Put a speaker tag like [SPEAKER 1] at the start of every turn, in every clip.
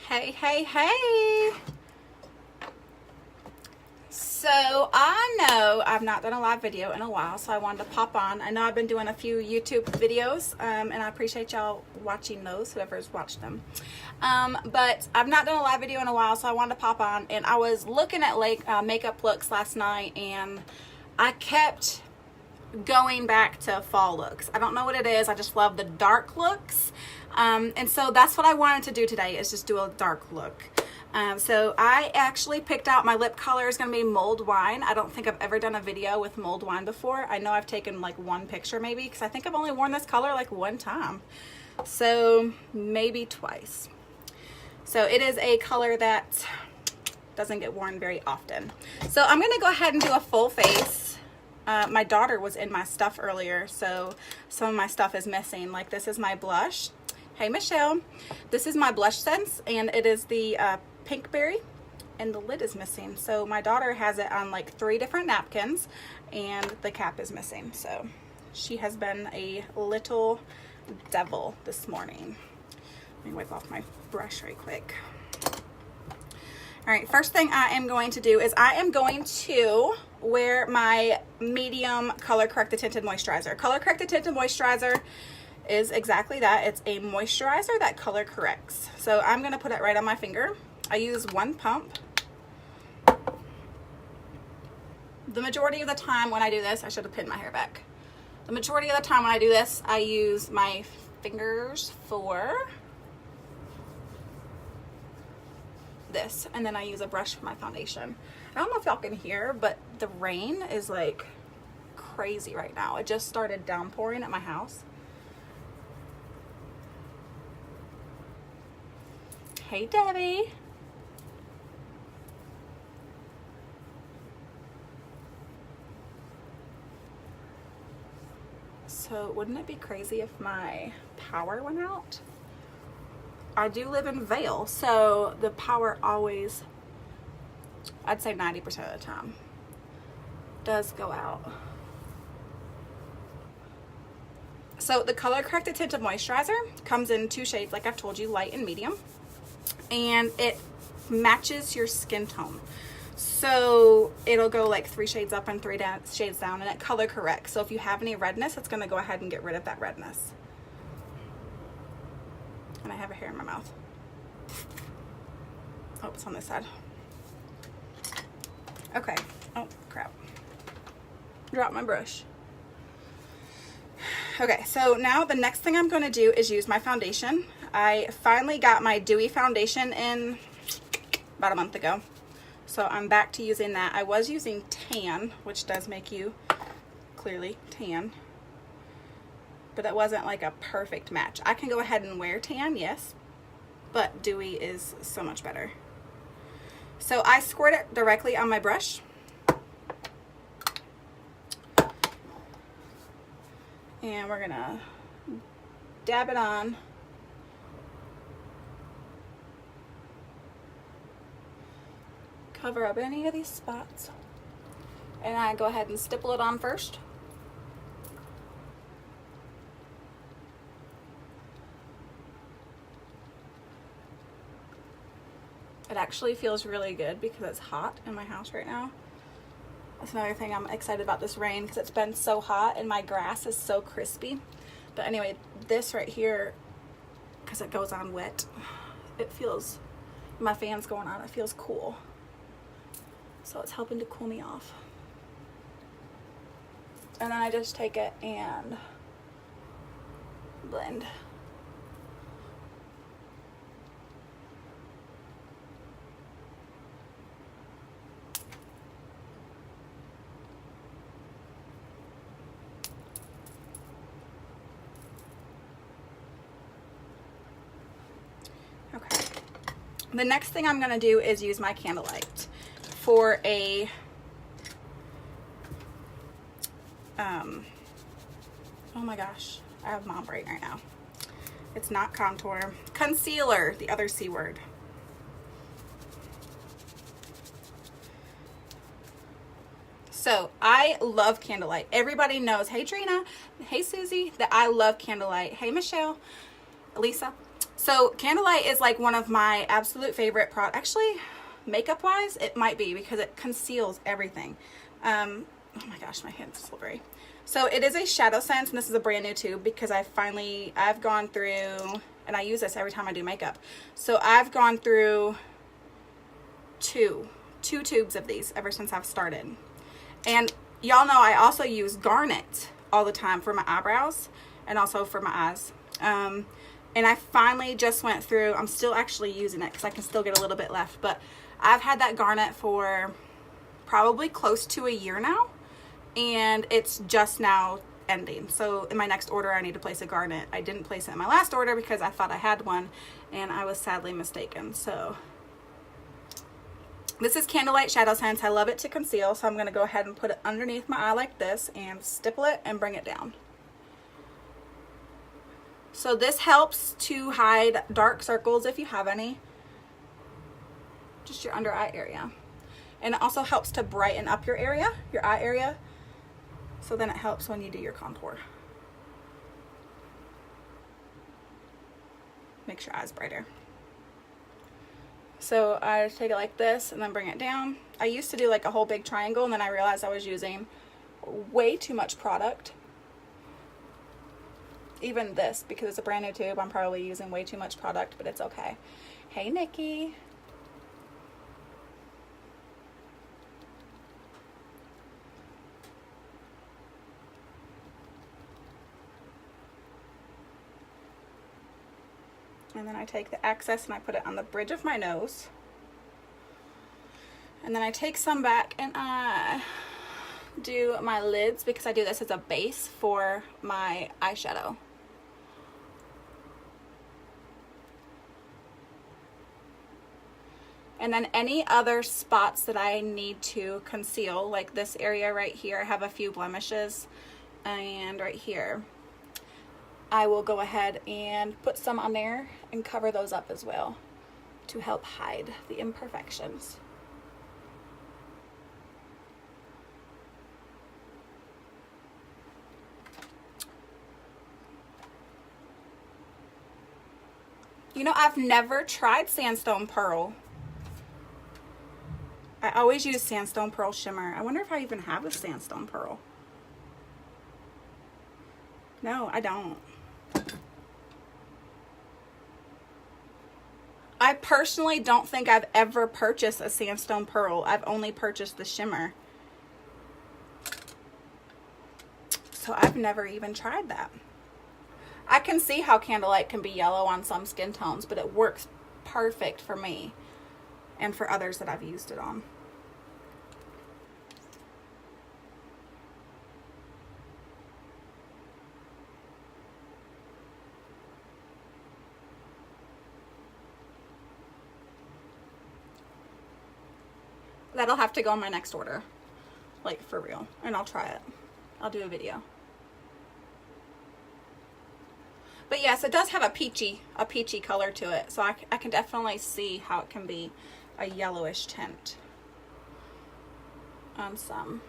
[SPEAKER 1] Hey, hey, hey. So I know I've not done a live video in a while, so I wanted to pop on. I know I've been doing a few YouTube videos, and I appreciate y'all watching those, whoever's watched them. But I've not done a live video in a while, so I wanted to pop on. And I was looking at makeup looks last night, and I kept going back to fall looks. I don't know what it is. I just love the dark looks. And so that's what I wanted to do today, is just do a dark look. So I actually picked out my lip color is going to be mulled wine. I don't think I've ever done a video with mulled wine before. I know I've taken like one picture maybe, because I think I've only worn this color like one time. So maybe twice. So it is a color that doesn't get worn very often. So I'm going to go ahead and do a full face. My daughter was in my stuff earlier, so some of my stuff is missing. Like this is my blush. Hey Michelle. This is my blush sense, and it is the pink berry, and the lid is missing. So my daughter has it on like 3 different napkins, and the cap is missing. So she has been a little devil this morning. Let me wipe off my brush right quick. All right, first thing I am going to do is I am going to wear my medium color corrected tinted moisturizer. Color corrected tinted moisturizer is exactly that. It's a moisturizer that color corrects. So I'm going to put it right on my finger. I use 1 pump. The majority of the time when I do this, I should have pinned my hair back. The majority of the time when I do this, I use my fingers for this, and then I use a brush for my foundation. I don't know if y'all can hear, but the rain is like crazy right now. It just started downpouring at my house. Hey Debbie. So wouldn't it be crazy if my power went out? I do live in Vail, so the power always, I'd say 90% of the time, does go out. So the color corrected tinted moisturizer comes in 2 shades, like I've told you, light and medium, and it matches your skin tone. So it'll go like 3 shades up and 3 shades down, and it color corrects. So if you have any redness, it's going to go ahead and get rid of that redness. And I have a hair in my mouth. Oh, it's on this side. Okay. Oh, crap. Dropped my brush. Okay, so now the next thing I'm going to do is use my foundation. I finally got my dewy foundation in about a month ago. So I'm back to using that. I was using tan, which does make you clearly tan, but it wasn't like a perfect match. I can go ahead and wear tan, yes, but dewy is so much better. So I squirt it directly on my brush. And we're gonna dab it on. Cover up any of these spots. And I go ahead and stipple it on first. It actually feels really good because it's hot in my house right now. That's another thing I'm excited about this rain, because it's been so hot and my grass is so crispy. But anyway, this right here, because it goes on wet, it feels, my fan's going on, it feels cool. So it's helping to cool me off. And then I just take it and blend. Okay. The next thing I'm going to do is use my candlelight for a oh my gosh, I have mom brain right now. It's not contour, concealer, the other C word. So I love candlelight. Everybody knows, hey Trina, hey Susie, that I love candlelight. Hey Michelle, Lisa, So Candlelight is like one of my absolute favorite products. Actually, makeup wise, it might be, because it conceals everything. Oh my gosh, my hand's slippery. So it is a shadow sense, and this is a brand new tube because I've gone through, and I use this every time I do makeup. So I've gone through two tubes of these ever since I've started. And y'all know I also use garnet all the time for my eyebrows and also for my eyes. And I finally just went through, I'm still actually using it because I can still get a little bit left, but I've had that garnet for probably close to a year now, and it's just now ending. So in my next order, I need to place a garnet. I didn't place it in my last order because I thought I had one, and I was sadly mistaken. So this is Candlelight Shadow Sense. I love it to conceal, so I'm going to go ahead and put it underneath my eye like this and stipple it and bring it down. So this helps to hide dark circles if you have any, just your under eye area. And it also helps to brighten up your area, your eye area, so then it helps when you do your contour. Makes your eyes brighter. So I take it like this and then bring it down. I used to do like a whole big triangle, and then I realized I was using way too much product. Even this, because it's a brand new tube, I'm probably using way too much product, but it's okay. Hey, Nikki. And then I take the excess and I put it on the bridge of my nose. And then I take some back and I do my lids, because I do this as a base for my eyeshadow. And then any other spots that I need to conceal, like this area right here, I have a few blemishes, and right here, I will go ahead and put some on there and cover those up as well to help hide the imperfections. You know, I've never tried Sandstone Pearl. I always use Sandstone Pearl Shimmer. I wonder if I even have a Sandstone Pearl. No, I don't. I personally don't think I've ever purchased a Sandstone Pearl. I've only purchased the shimmer. So I've never even tried that. I can see how Candlelight can be yellow on some skin tones, but it works perfect for me and for others that I've used it on. That'll have to go in my next order, like for real, and I'll try it. I'll do a video. But yes, it does have a peachy color to it, so I can definitely see how it can be a yellowish tint on some.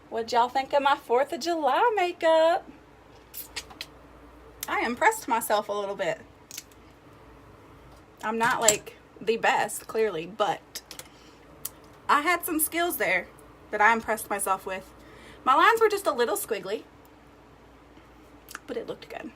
[SPEAKER 1] What'd y'all think of my 4th of July makeup? I impressed myself a little bit. I'm not like the best, clearly, but I had some skills there that I impressed myself with. My lines were just a little squiggly, but it looked good.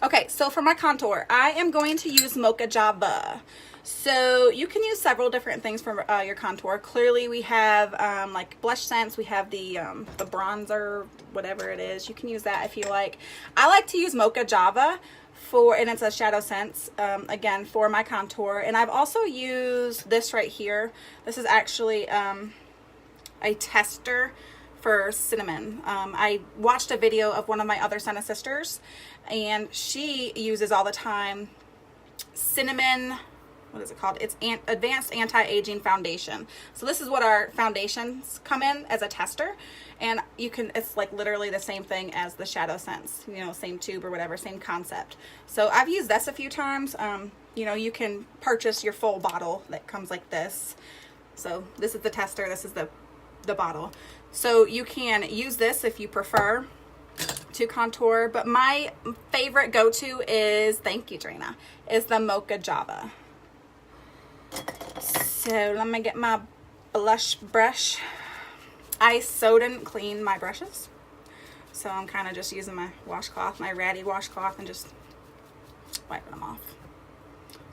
[SPEAKER 1] Okay, so for my contour, I am going to use Mocha Java. So you can use several different things for your contour. Clearly we have like blush scents. We have the bronzer, whatever it is. You can use that if you like. I like to use Mocha Java and it's a shadow sense, again, for my contour. And I've also used this right here. This is actually a tester for cinnamon. I watched a video of one of my other Senna sisters, and she uses all the time cinnamon, what is it called? It's Advanced Anti-Aging Foundation. So this is what our foundations come in as a tester, and you can, it's like literally the same thing as the shadow sense, you know, same tube or whatever, same concept. So I've used this a few times. You know, you can purchase your full bottle that comes like this. So this is the tester, this is the bottle. So you can use this if you prefer to contour, but my favorite go-to is, thank you Drina, is the Mocha Java. So let me get my blush brush. I so didn't clean my brushes, so I'm kind of just using my washcloth, my ratty washcloth, and just wiping them off.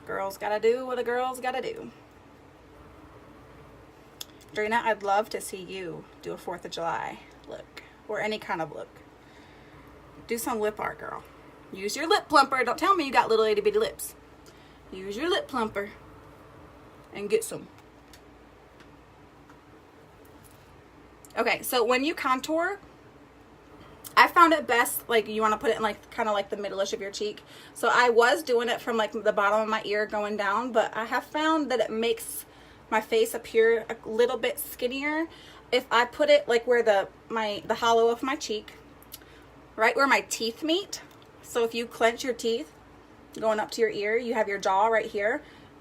[SPEAKER 1] Girls gotta do what a girl's gotta do. Drina, I'd love to see you do a 4th of July look, or any kind of look. Do some lip art, girl. Use your lip plumper. Don't tell me you got little itty bitty lips. Use your lip plumper and get some. Okay, so when you contour, I found it best, like, you want to put it in, like, kind of like the middle-ish of your cheek. So I was doing it from, like, the bottom of my ear going down, but I have found that it makes my face appear a little bit skinnier if I put it, like, where the hollow of my cheek, right where my teeth meet. So if you clench your teeth going up to your ear, you have your jaw right here,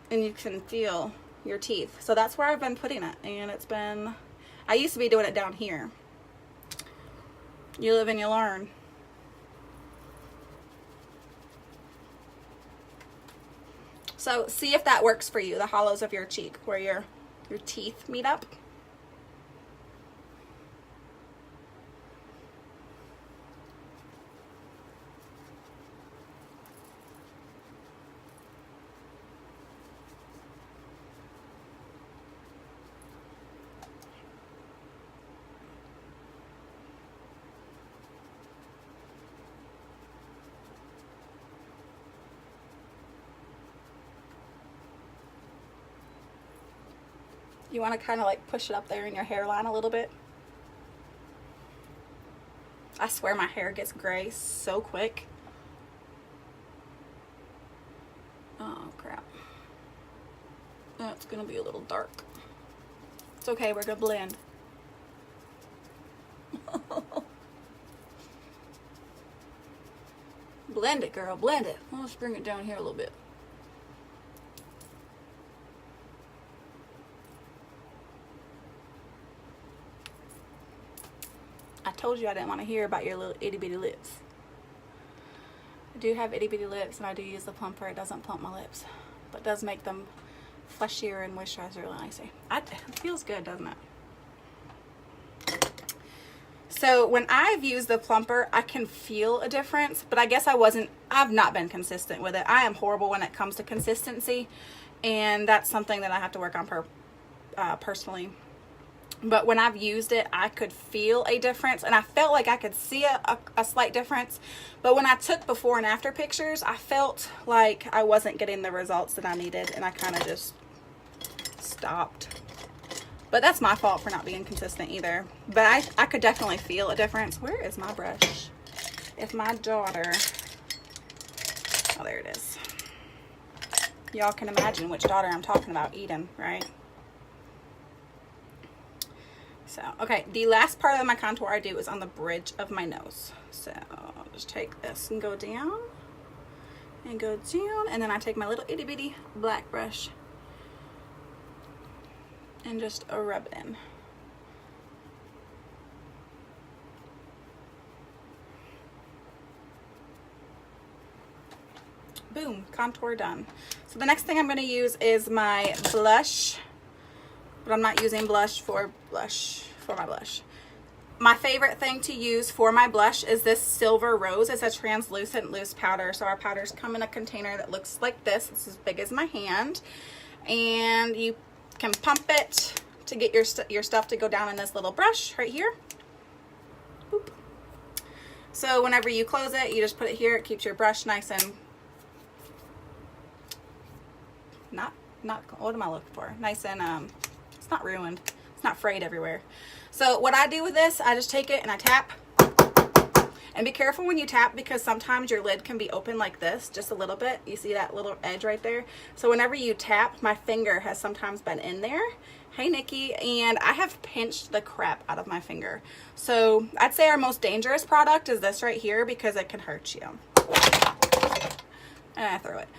[SPEAKER 1] and you can feel your teeth. So that's where I've been putting it, and it's been, I used to be doing it down here. You live and you learn. So see if that works for you, the hollows of your cheek where your teeth meet up. You want to kind of like push it up there in your hairline a little bit. I swear my hair gets gray so quick. Oh crap. That's gonna be a little dark. It's okay, we're gonna blend. Blend it, girl, blend it. Let's bring it down here a little bit. I told you I didn't want to hear about your little itty bitty lips. I do have itty bitty lips, and I do use the plumper. It doesn't plump my lips, but it does make them fleshier and moisturize really nicely. It feels good, doesn't it? So when I've used the plumper, I can feel a difference, but I guess I've not been consistent with it. I am horrible when it comes to consistency, and that's something that I have to work on personally. But when I've used it, I could feel a difference, and I felt like I could see a slight difference. But when I took before and after pictures, I felt like I wasn't getting the results that I needed, and I kind of just stopped. But that's my fault for not being consistent either. But I could definitely feel a difference. Where is my brush? If my daughter... Oh, there it is. Y'all can imagine which daughter I'm talking about, Eden, right? So, okay, the last part of my contour I do is on the bridge of my nose. So, I'll just take this and go down, and then I take my little itty bitty black brush and just rub it in. Boom, contour done. So the next thing I'm going to use is my blush. But I'm not using blush for my blush. My favorite thing to use for my blush is this Silver Rose. It's a translucent loose powder. So our powders come in a container that looks like this. It's as big as my hand. And you can pump it to get your stuff to go down in this little brush right here. Boop. So whenever you close it, you just put it here. It keeps your brush nice and not what am I looking for? Nice and it's not ruined. It's not frayed everywhere. So what I do with this, I just take it and I tap. And be careful when you tap, because sometimes your lid can be open like this, just a little bit. You see that little edge right there? So whenever you tap, my finger has sometimes been in there. Hey, Nikki. And I have pinched the crap out of my finger. So I'd say our most dangerous product is this right here, because it can hurt you. And I throw it.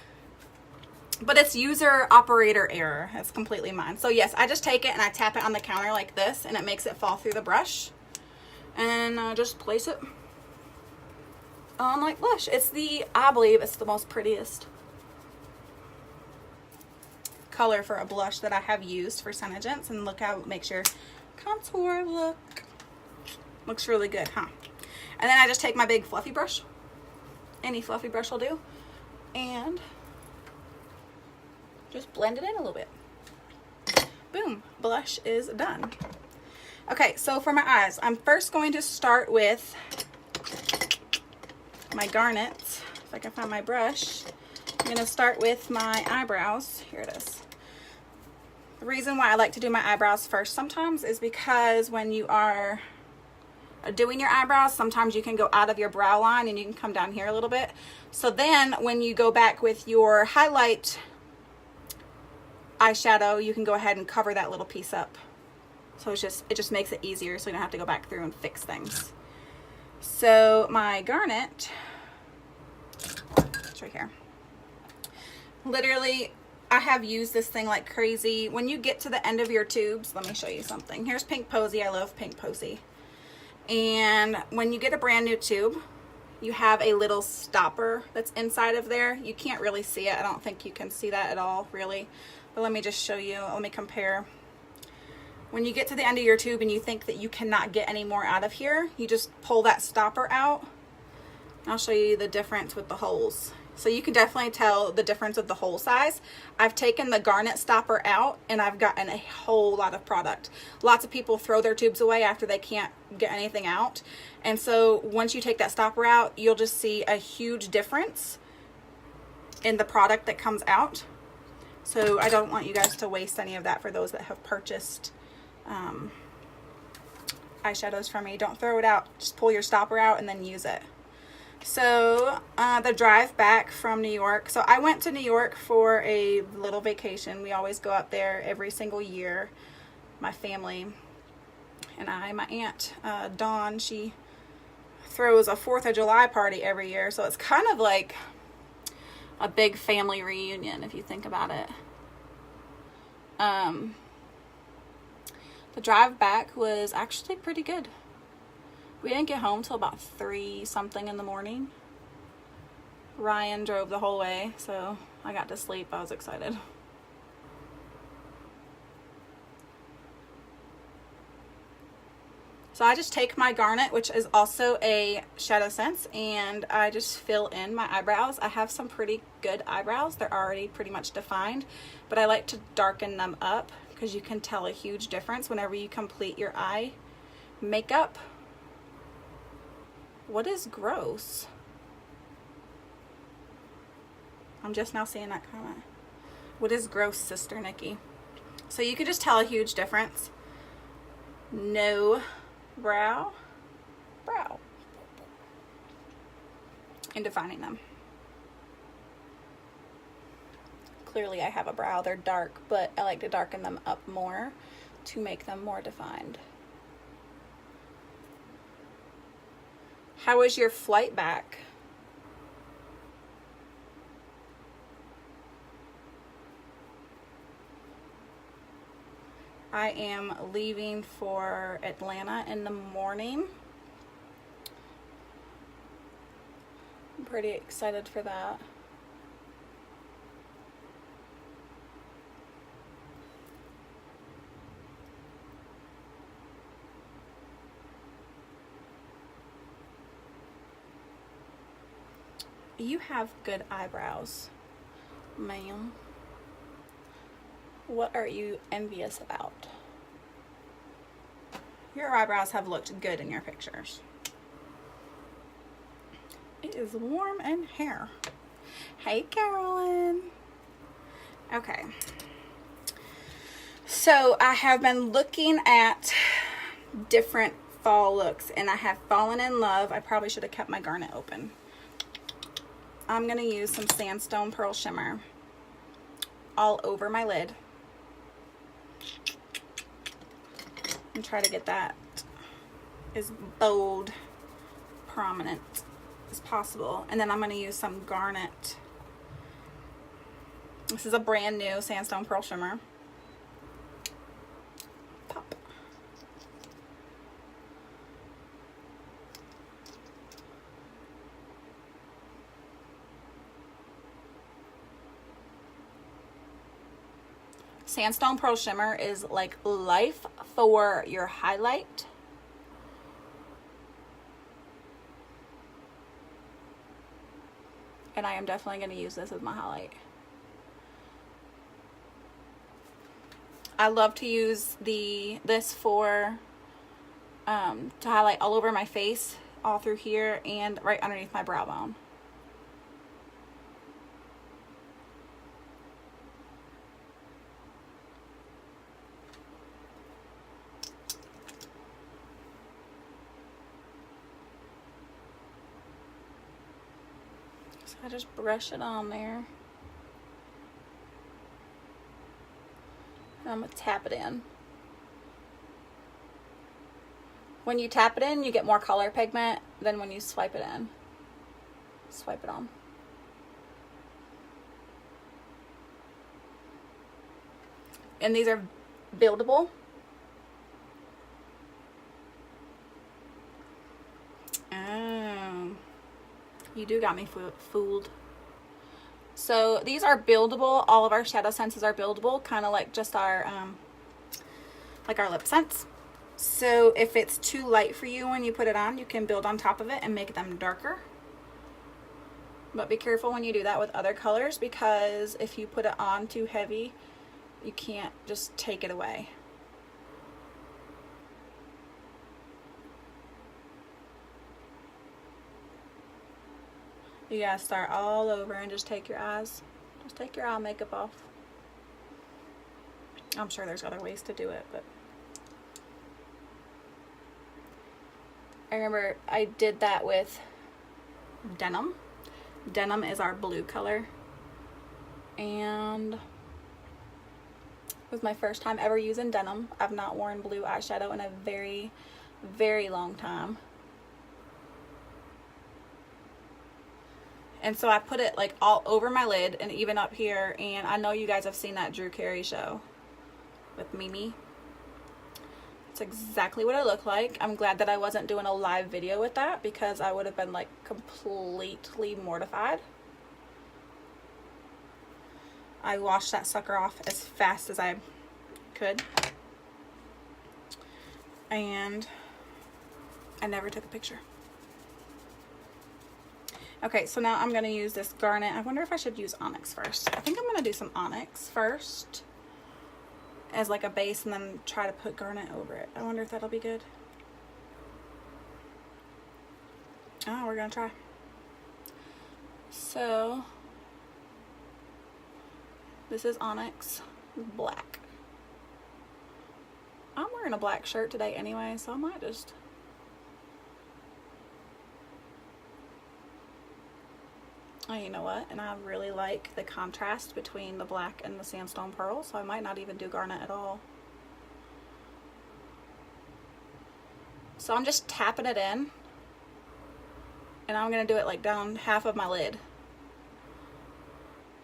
[SPEAKER 1] But it's user operator error. It's completely mine. So yes, I just take it and I tap it on the counter like this, and it makes it fall through the brush. And just place it on like blush. It's the, I believe it's the most prettiest color for a blush that I have used for Senegence. And look how it makes your contour look. Looks really good, huh? And then I just take my big fluffy brush. Any fluffy brush will do. And just blend it in a little bit. Boom, blush is done. Okay, so for my eyes, I'm first going to start with my garnet. If I can find my brush. I'm going to start with my eyebrows. Here it is. The reason why I like to do my eyebrows first sometimes is because when you are doing your eyebrows, sometimes you can go out of your brow line and you can come down here a little bit. So then when you go back with your highlight eyeshadow, you can go ahead and cover that little piece up. So it just makes it easier so you don't have to go back through and fix things. So my garnet, it's right here. Literally, I have used this thing like crazy. When you get to the end of your tubes, let me show you something. Here's Pink Posy. I love Pink Posy. And when you get a brand new tube, you have a little stopper that's inside of there. You can't really see it. I don't think you can see that at all, really. But let me just show you. Let me compare. When you get to the end of your tube and you think that you cannot get any more out of here, you just pull that stopper out. I'll show you the difference with the holes. So you can definitely tell the difference of the hole size. I've taken the garnet stopper out and I've gotten a whole lot of product. Lots of people throw their tubes away after they can't get anything out. And so once you take that stopper out, you'll just see a huge difference in the product that comes out. So I don't want you guys to waste any of that for those that have purchased eyeshadows from me. Don't throw it out. Just pull your stopper out and then use it. So the drive back from New York. So I went to New York for a little vacation. We always go up there every single year. My family and I, my aunt Dawn, she throws a 4th of July party every year. So it's kind of like a big family reunion if you think about it. The drive back was actually pretty good. We didn't get home till about 3 something in the morning. Ryan drove the whole way, so I got to sleep. I was excited. So I just take my garnet, which is also a Shadow Sense, and I just fill in my eyebrows. I have some pretty good eyebrows. They're already pretty much defined, but I like to darken them up because you can tell a huge difference whenever you complete your eye makeup. What is gross? I'm just now seeing that comment. What is gross, Sister Nikki? So you can just tell a huge difference. No brow, and defining them. Clearly I have a brow. They're dark, but I like to darken them up more to make them more defined. How was your flight back? I am leaving for Atlanta in the morning. I'm pretty excited for that. You have good eyebrows, ma'am. What are you envious about? Your eyebrows have looked good in your pictures. It is warm in here. Hey, Carolyn. Okay. So I have been looking at different fall looks and I have fallen in love. I probably should have kept my garnet open. I'm going to use some Sandstone Pearl Shimmer all over my lid and try to get that as bold, prominent as possible. And then I'm going to use some garnet. This is a brand new Sandstone Pearl Shimmer. Pop. Sandstone Pearl Shimmer is like life for your highlight. And I am definitely going to use this as my highlight. I love to use this for to highlight all over my face, all through here, and right underneath my brow bone. So I just brush it on there. And I'm gonna tap it in. When you tap it in, you get more color pigment than when you swipe it in. Swipe it on. And these are buildable. Oh, you do got me fooled. So these are buildable. All of our shadow senses are buildable, kind of like just our like our lip sense. So if it's too light for you when you put it on, you can build on top of it and make them darker. But be careful when you do that with other colors, because if you put it on too heavy, you can't just take it away. You gotta start all over and just take your eye makeup off. I'm sure there's other ways to do it, but I remember I did that with denim. Denim is our blue color, and it was my first time ever using denim. I've not worn blue eyeshadow in a very, very long time. And so I put it like all over my lid and even up here, and I know you guys have seen that Drew Carey show with Mimi. It's exactly what it looked like. I'm glad that I wasn't doing a live video with that, because I would have been like completely mortified. I washed that sucker off as fast as I could, and I never took a picture. Okay, so now I'm going to use this garnet. I wonder if I should use onyx first. I think I'm going to do some onyx first as like a base, and then try to put garnet over it. I wonder if that'll be good. Oh, we're going to try. So this is onyx black. I'm wearing a black shirt today anyway, so I might just... Oh, you know what? And I really like the contrast between the black and the sandstone pearl, so I might not even do garnet at all. So I'm just tapping it in, and I'm going to do it like down half of my lid.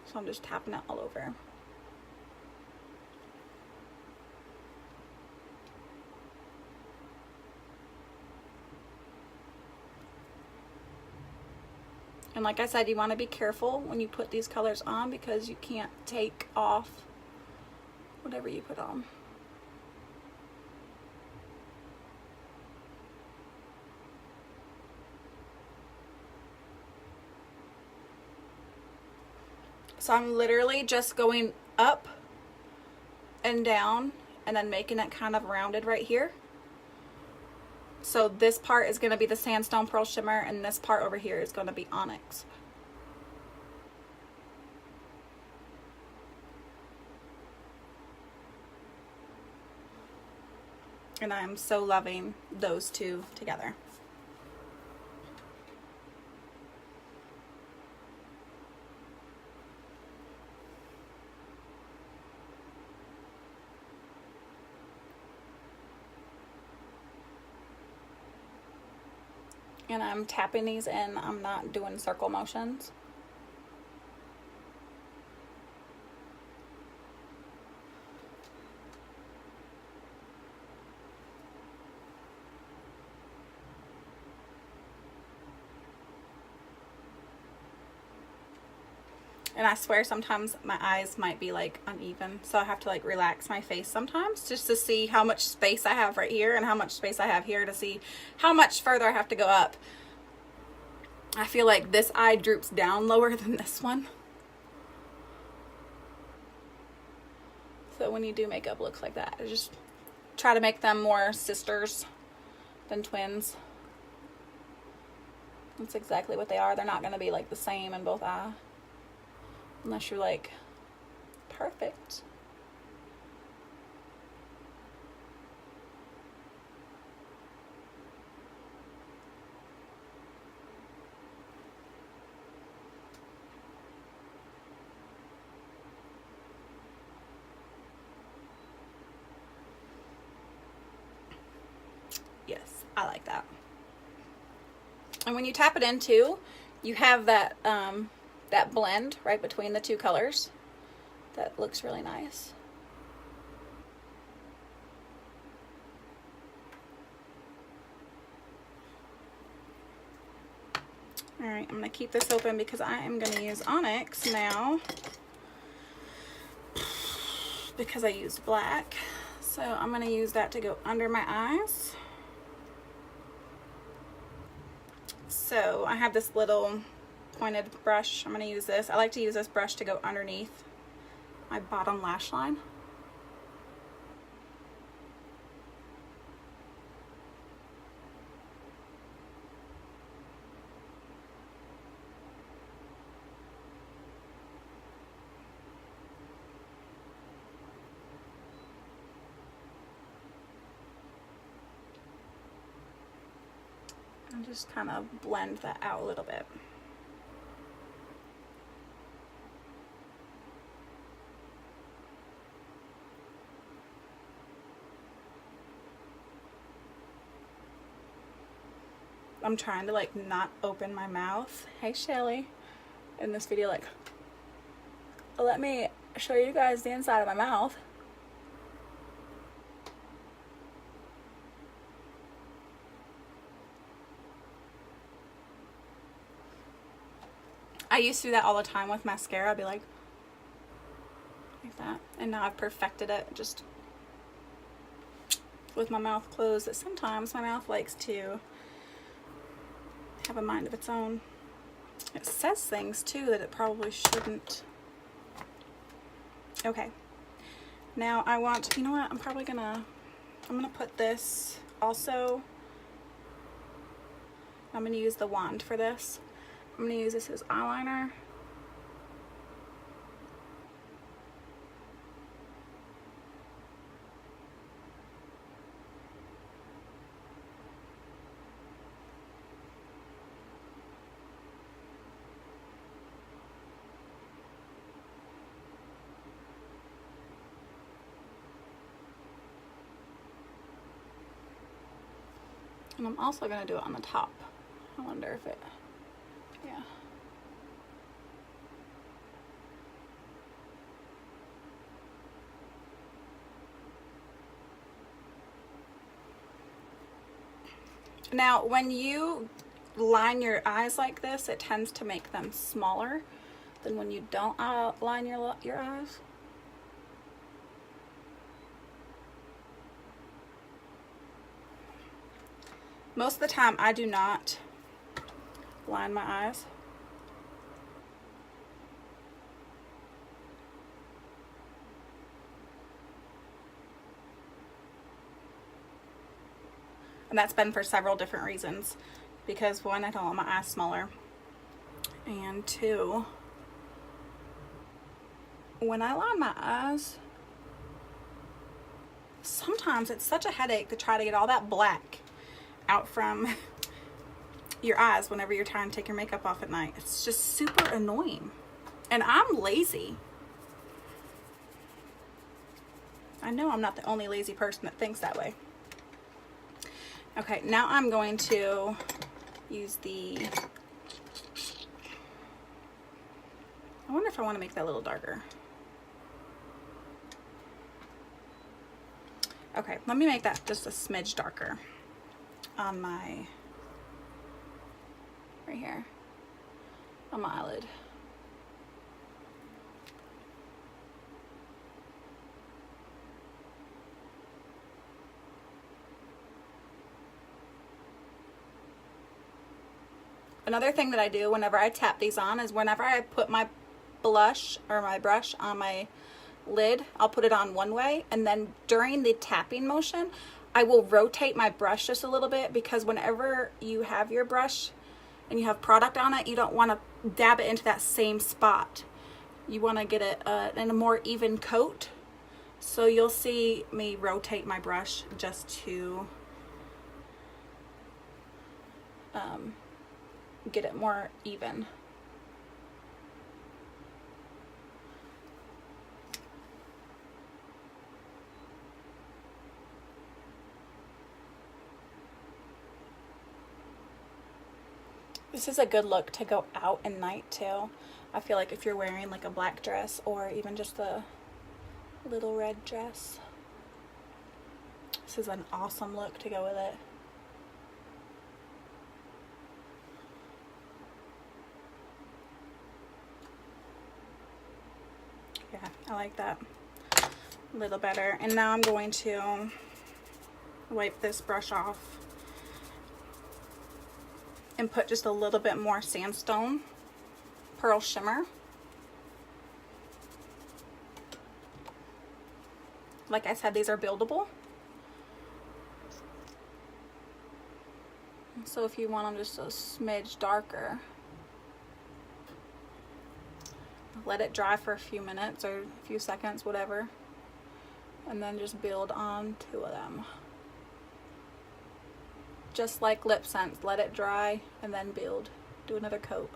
[SPEAKER 1] So I'm just tapping it all over. And like I said, you want to be careful when you put these colors on, because you can't take off whatever you put on. So I'm literally just going up and down and then making it kind of rounded right here. So this part is going to be the Sandstone Pearl Shimmer, and this part over here is going to be Onyx. And I'm so loving those two together. And I'm tapping these in. I'm not doing circle motions. And I swear sometimes my eyes might be like uneven, so I have to like relax my face sometimes just to see how much space I have right here and how much space I have here to see how much further I have to go up. I feel like this eye droops down lower than this one. So when you do makeup looks like that, just try to make them more sisters than twins. That's exactly what they are. They're not going to be like the same in both eyes. Unless you're like perfect. Yes, I like that. And when you tap it in too, you have that that blend right between the two colors. That looks really nice. All right, I'm gonna keep this open because I am gonna use Onyx now because I used black. So I'm gonna use that to go under my eyes. So I have this little pointed brush. I'm going to use this. I like to use this brush to go underneath my bottom lash line. And just kind of blend that out a little bit. I'm trying to like not open my mouth. Hey Shelly, in this video, like, let me show you guys the inside of my mouth. I used to do that all the time with mascara. I'd be like that, and now I've perfected it just with my mouth closed. But sometimes my mouth likes to have a mind of its own. It says things too that it probably shouldn't. Okay, now I want, you know what, I'm gonna put this also, I'm gonna use the wand for this. I'm gonna use this as eyeliner. And I'm also going to do it on the top. I wonder if it, yeah. Now, when you line your eyes like this, it tends to make them smaller than when you don't line your eyes. Most of the time, I do not line my eyes. And that's been for several different reasons. Because one, I don't want my eyes smaller. And two, when I line my eyes, sometimes it's such a headache to try to get all that black out from your eyes whenever you're trying to take your makeup off at night. It's just super annoying. And I'm lazy. I know I'm not the only lazy person that thinks that way. Okay, now I'm going to use the, I wonder if I want to make that a little darker. Okay, let me make that just a smidge darker on my, right here, on my eyelid. Another thing that I do whenever I tap these on is whenever I put my blush or my brush on my lid, I'll put it on one way, and then during the tapping motion I will rotate my brush just a little bit, because whenever you have your brush and you have product on it, you don't want to dab it into that same spot. You want to get it in a more even coat. So you'll see me rotate my brush just to get it more even. This is a good look to go out at night too. I feel like if you're wearing like a black dress or even just a little red dress, this is an awesome look to go with it. Yeah, I like that a little better. And now I'm going to wipe this brush off and put just a little bit more sandstone pearl shimmer. Like I said, these are buildable. So if you want them just a smidge darker, let it dry for a few minutes or a few seconds, whatever, and then just build on two of them. Just like lip scents, let it dry and then build. Do another coat.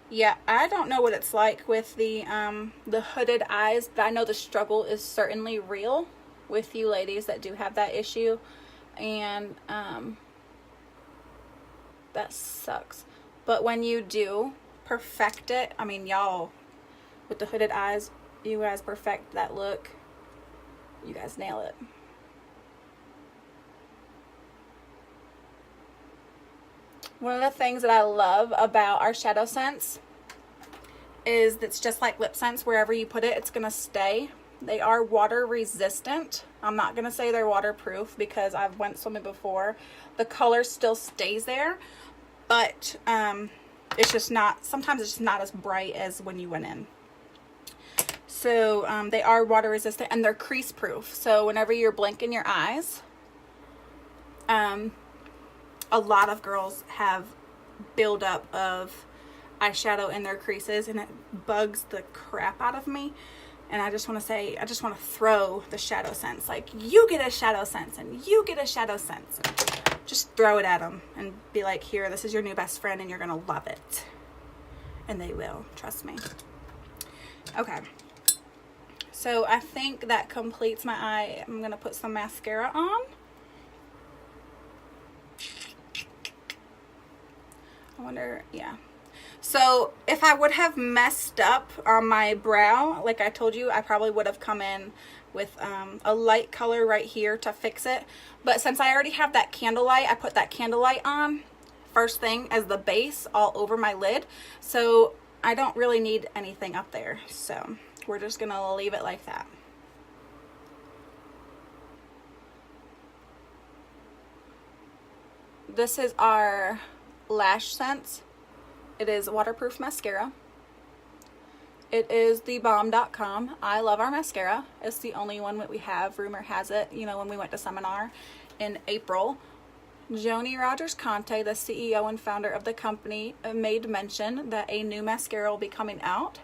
[SPEAKER 1] Yeah, I don't know what it's like with the hooded eyes, but I know the struggle is certainly real with you ladies that do have that issue, and that sucks. But when you do perfect it, I mean, y'all, with the hooded eyes, you guys perfect that look. You guys nail it. One of the things that I love about our shadow scents is it's just like lip scents. Wherever you put it, it's going to stay. They are water resistant. I'm not going to say they're waterproof because I've went swimming before. The color still stays there, but it's just not, sometimes it's just not as bright as when you went in. So they are water resistant and they're crease proof. So whenever you're blinking your eyes, a lot of girls have buildup of eyeshadow in their creases, and it bugs the crap out of me. And I just want to say, I just want to throw the shadow scents. Like, you get a shadow sense and you get a shadow sense. Just throw it at them and be like, here, this is your new best friend and you're going to love it. And they will, trust me. Okay. So I think that completes my eye. I'm going to put some mascara on. I wonder, yeah. So if I would have messed up on my brow, like I told you, I probably would have come in with a light color right here to fix it. But since I already have that candlelight, I put that candlelight on first thing as the base all over my lid. So I don't really need anything up there. So we're just going to leave it like that. This is our lash scents. It is waterproof mascara. It is the bomb.com. I love our mascara. It's the only one that we have. Rumor has it, you know, when we went to seminar in April, Joni Rogers Conte, the CEO and founder of the company, made mention that a new mascara will be coming out,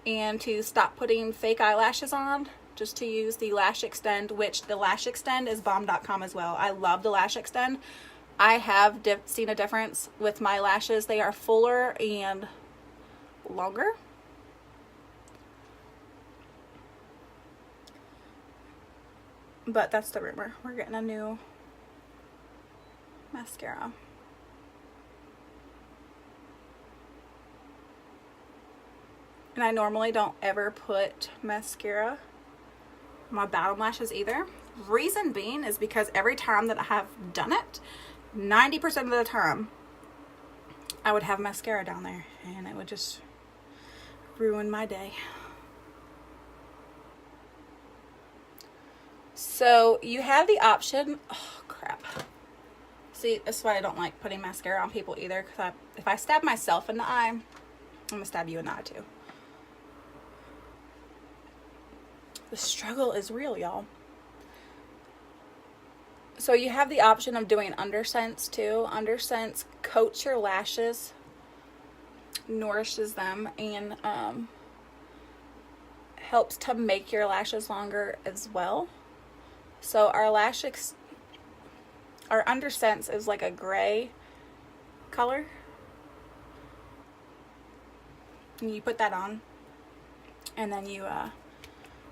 [SPEAKER 1] and to stop putting fake eyelashes on, just to use the Lash Extend, which the Lash Extend is bomb.com as well. I love the Lash Extend. I have seen a difference with my lashes. They are fuller and longer. But that's the rumor. We're getting a new mascara. And I normally don't ever put mascara on my bottom lashes either. Reason being is because every time that I have done it, 90% of the time, I would have mascara down there, and it would just ruined my day. So you have the option, oh crap. See, that's why I don't like putting mascara on people either, because if I stab myself in the eye, I'm gonna stab you in the eye too. The struggle is real, y'all. So you have the option of doing Undersense too. Undersense coats your lashes, nourishes them, and helps to make your lashes longer as well. So our Undersense is like a gray color. And you put that on, and then you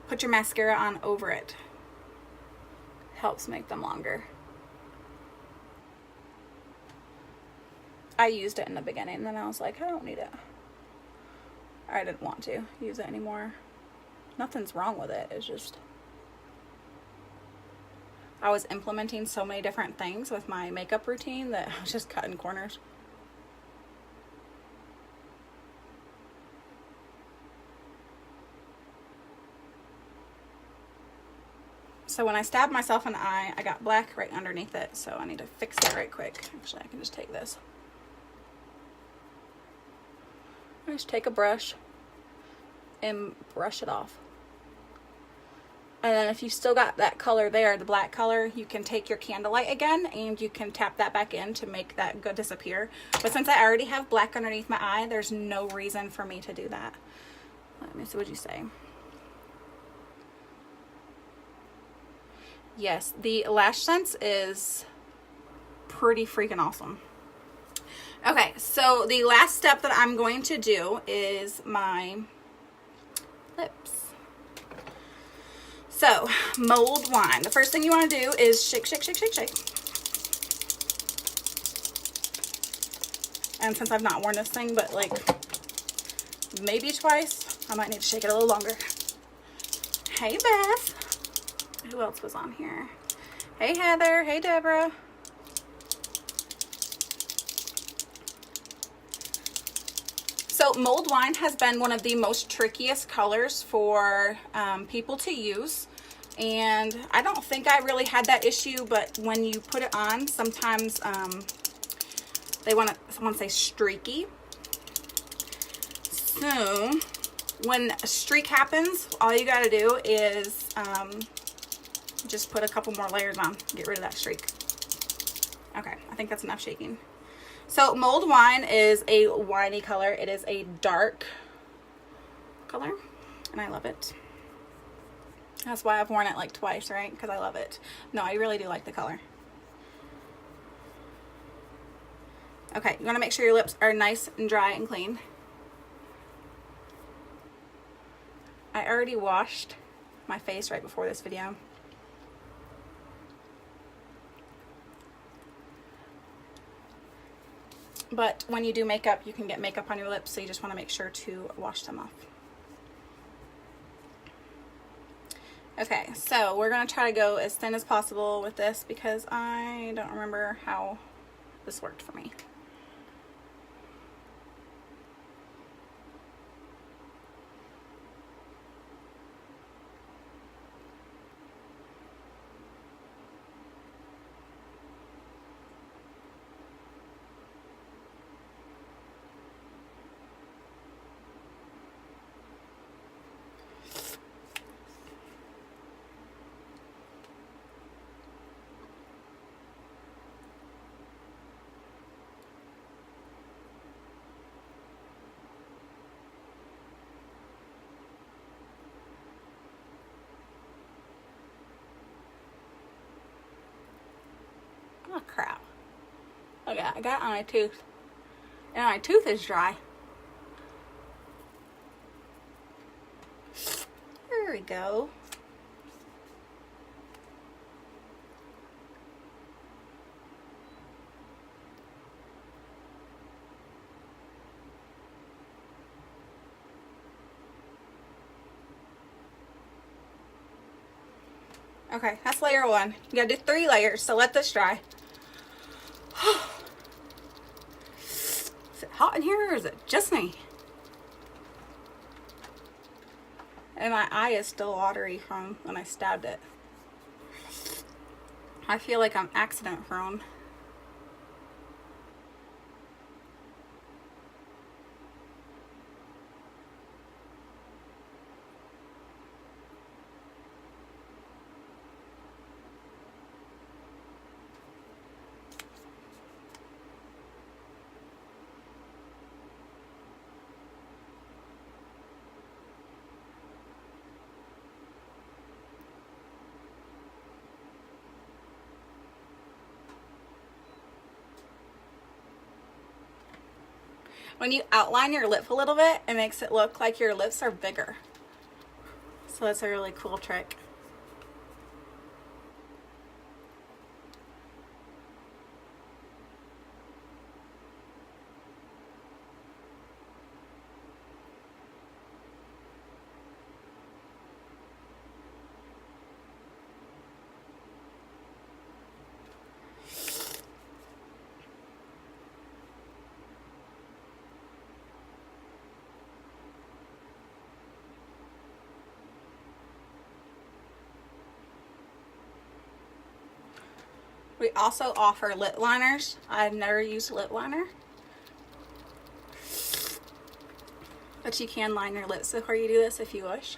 [SPEAKER 1] put your mascara on over it. Helps make them longer. I used it in the beginning, and then I was like, I don't need it. I didn't want to use it anymore. Nothing's wrong with it. It's just I was implementing so many different things with my makeup routine that I was just cutting corners. So when I stabbed myself in the eye, I got black right underneath it, so I need to fix it right quick. Actually, I can just take this. I just take a brush and brush it off. And then if you still got that color there, the black color, you can take your candlelight again and you can tap that back in to make that go disappear. But since I already have black underneath my eye, there's no reason for me to do that. Let me see what you say. Yes, the Lash Sense is pretty freaking awesome. Okay, so the last step that I'm going to do is my lips. So, mulled wine. The first thing you want to do is shake, shake, shake, shake, shake. And since I've not worn this thing, but like maybe twice, I might need to shake it a little longer. Hey, Beth. Who else was on here? Hey, Heather. Hey, Deborah. So mulled wine has been one of the most trickiest colors for people to use. And I don't think I really had that issue, but when you put it on, sometimes someone say streaky. So when a streak happens, all you got to do is just put a couple more layers on, get rid of that streak. Okay, I think that's enough shaking. So mulled wine is a winey color. It is a dark color, and I love it. That's why I've worn it like twice, right? Because I love it. No, I really do like the color. Okay, you want to make sure your lips are nice and dry and clean. I already washed my face right before this video. But when you do makeup, you can get makeup on your lips, so you just want to make sure to wash them off. Okay, so we're going to try to go as thin as possible with this because I don't remember how this worked for me. Oh crap. Okay, I got it on my tooth. And my tooth is dry. There we go. Okay, that's layer one. You gotta do 3 layers, so let this dry. Is it hot in here or is it just me? And my eye is still watery from when I stabbed it. I feel like I'm accident prone. When you outline your lip a little bit, it makes it look like your lips are bigger. So that's a really cool trick. We also offer lip liners. I've never used lip liner, but you can line your lips before you do this if you wish.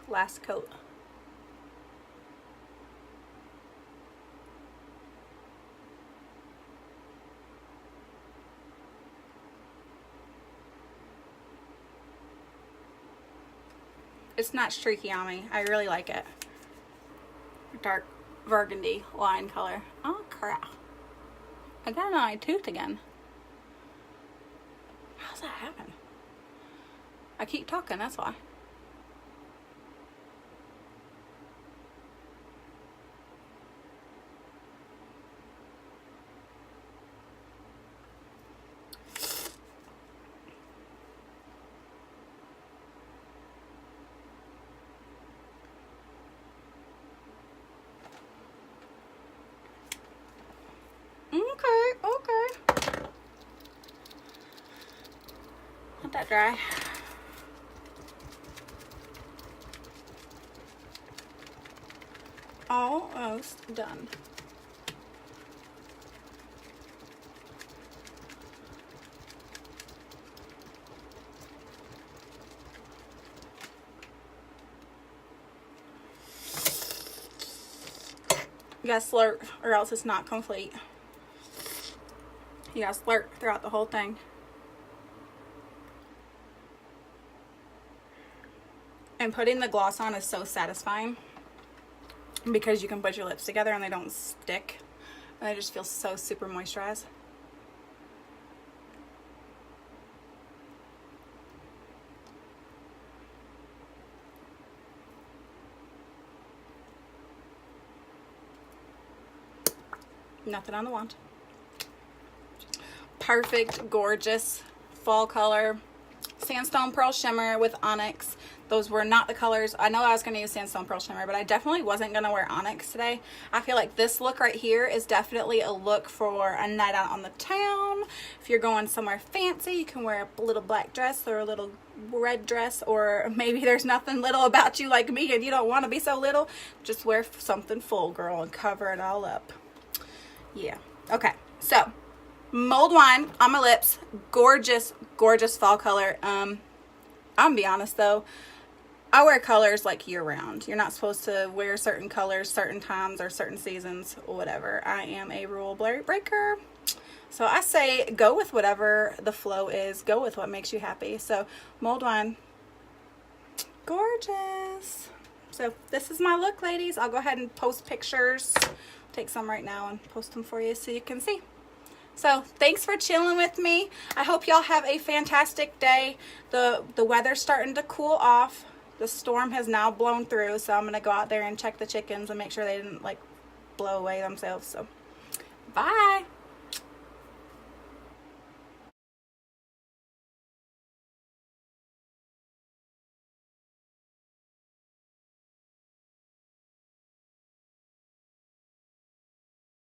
[SPEAKER 1] Last coat. It's not streaky on me. I really like it. Dark burgundy line color. Oh crap. I got it on my tooth again. How's that happen? I keep talking, that's why. Okay. Let that dry. Almost done. You gotta slurp or else it's not complete. You gotta slurp throughout the whole thing. And putting the gloss on is so satisfying because you can put your lips together and they don't stick. And they just feel so super moisturized. Nothing on the wand. Perfect, gorgeous fall color. Sandstone Pearl Shimmer with Onyx. Those were not the colors. I know I was going to use Sandstone Pearl Shimmer, but I definitely wasn't going to wear Onyx today. I feel like this look right here is definitely a look for a night out on the town. If you're going somewhere fancy, you can wear a little black dress or a little red dress, or maybe there's nothing little about you like me and you don't want to be so little. Just wear something full, girl, and cover it all up. Yeah. Okay. So, Mulled Wine on my lips. Gorgeous, gorgeous fall color. I'm gonna be honest though, I wear colors like year round. You're not supposed to wear certain colors certain times or certain seasons or whatever. I am a rule breaker. So I say go with whatever the flow is. Go with what makes you happy. So Mulled Wine. Gorgeous. So this is my look, ladies. I'll go ahead and post pictures. Take some right now and post them for you so you can see. So thanks for chilling with me. I hope y'all have a fantastic day. The weather's starting to cool off. The storm has now blown through, so I'm gonna go out there and check the chickens and make sure they didn't like blow away themselves. So bye.